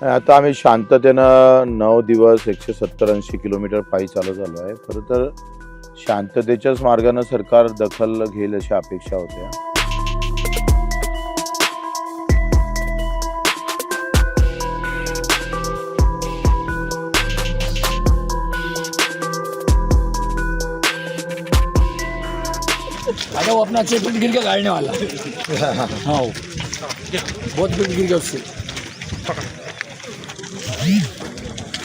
आता आम्ही शांततेनं 9 दिवस 170-80 किलोमीटर पायी चालत आलो आहे. खरं तर शांततेच्याच मार्गानं सरकार दखल घेईल अशा अपेक्षा होत्या. अरे वो अपना चेक गिर के गाड़ने वाला। हाँ बहुत पीट गिर गया उससे।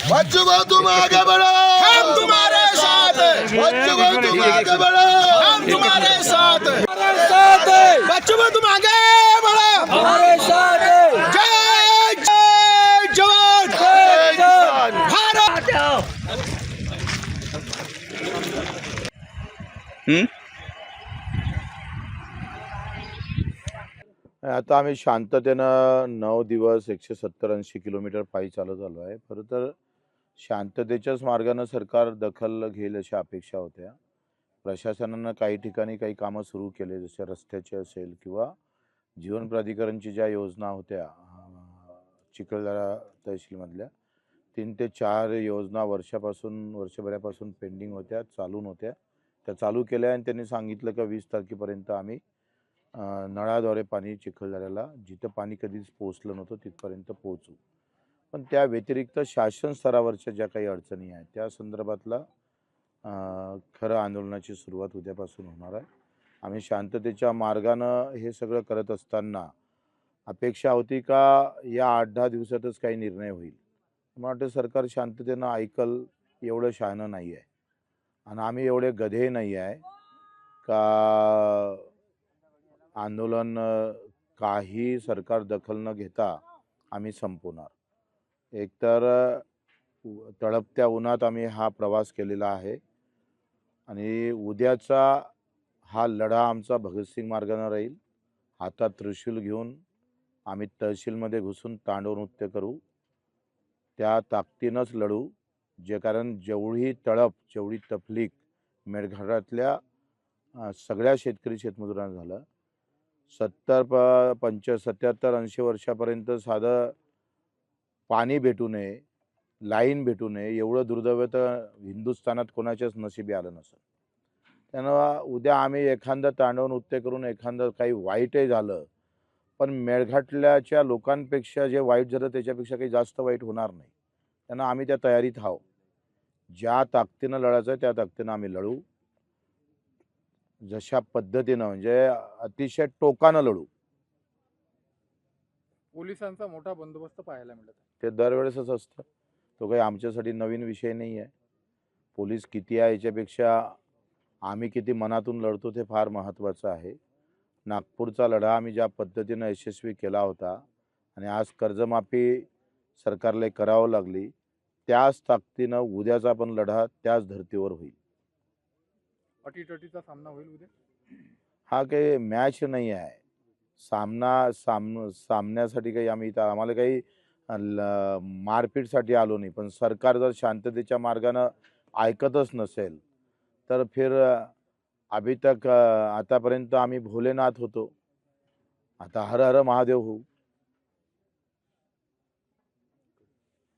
बच्चों को तुम आगे बढ़ो, हम तुम्हारे साथ हैं। बच्चों को तुम आगे बढ़ो, हम तुम्हारे साथ हैं। बच्चों को तुम आगे बढ़ो, हमारे साथ है। जय जय जवान, जय जवान भारत। आता आम्ही शांततेनं 9 दिवस 170-80 किलोमीटर पायी चालत आलो आहे. खरं तर शांततेच्याच मार्गानं सरकार दखल घेईल अशा अपेक्षा होत्या. प्रशासनानं काही ठिकाणी काही कामं सुरू केले, जसे रस्त्याचे असेल किंवा जीवन प्राधिकरणची ज्या योजना होत्या चिखलदरा तहसीलमधल्या 3 ते 4 योजना वर्षभरापासून पेंडिंग होत्या, चालून होत्या. त्या चालू केल्या आणि त्यांनी सांगितलं की 20 तारखेपर्यंत आम्ही नळाद्वारे पाणी चिखलदऱ्याला जिथं पाणी कधीच पोहोचलं नव्हतं तिथपर्यंत पोहोचू. पण त्या व्यतिरिक्त शासन स्तरावरच्या ज्या काही अडचणी आहेत त्या संदर्भातला खरं आंदोलनाची सुरुवात उद्यापासून होणार आहे. आम्ही शांततेच्या मार्गानं हे सगळं करत असताना अपेक्षा होती का या 8-10 दिवसातच काही निर्णय होईल. मला वाटतं सरकार शांततेनं ऐकल एवढं शहाणं नाही आहे आणि आम्ही एवढे गधे नाही आहे का आंदोलन काही सरकार दखल न घेता आम्ही संपवणार. एकतर तळपत्या उन्हात आम्ही हा प्रवास केलेला आहे आणि उद्याचा हा लढा आमचा भगतसिंग मार्गाने राहील. हातात त्रिशूल घेऊन आम्ही तहसीलमध्ये घुसून तांडव नृत्य करू. त्या ताकदीनंच लढू. कारण जेवढी तळप जेवढी तफलीक मेळघाटातल्या सगळ्या शेतकरी शेतमजुरांना झालं. 77-80 वर्षापर्यंत साधं पाणी भेटू नये, लाईन भेटू नये एवढं दुर्दैव तर हिंदुस्थानात कोणाच्याच नशिबी आलं नसेल. त्यानं उद्या आम्ही एखादं तांडव नृत्य करून एखादं काही वाईटही झालं पण मेळघाटल्याच्या लोकांपेक्षा जे वाईट झालं त्याच्यापेक्षा काही जास्त वाईट होणार नाही. त्यांना आम्ही त्या तयारीत आहोत. ज्या ताकदीनं लढायचं आहे त्या ताकदीनं आम्ही लढू. जशा पद्धतीनं म्हणजे अतिशय टोकानं लढू. पोलिसांचा मोठा बंदोबस्त पाहायला मिळत आहे. ते दरवेळेसच असतं. तो काही आमच्यासाठी नवीन विषय नाही आहे. पोलीस किती आहे याच्यापेक्षा आम्ही किती मनातून लढतो ते फार महत्त्वाचं आहे. नागपूरचा लढा आम्ही ज्या पद्धतीनं यशस्वी केला होता आणि आज कर्जमाफी सरकारला करावं लागली त्याच ताकदीनं उद्याचा पण लढा त्याच धर्तीवर होईल. अटीतटीचा सामना होईल उद्या. हा काही मॅच नाही आहे. सामन्यासाठी काही आम्ही इथं आम्हाला काही मारपीटसाठी आलो नाही. पण सरकार जर शांततेच्या मार्गानं ऐकतच नसेल तर फिर अभी तक आतापर्यंत आम्ही भोलेनाथ होतो, आता हर हर महादेव होऊ.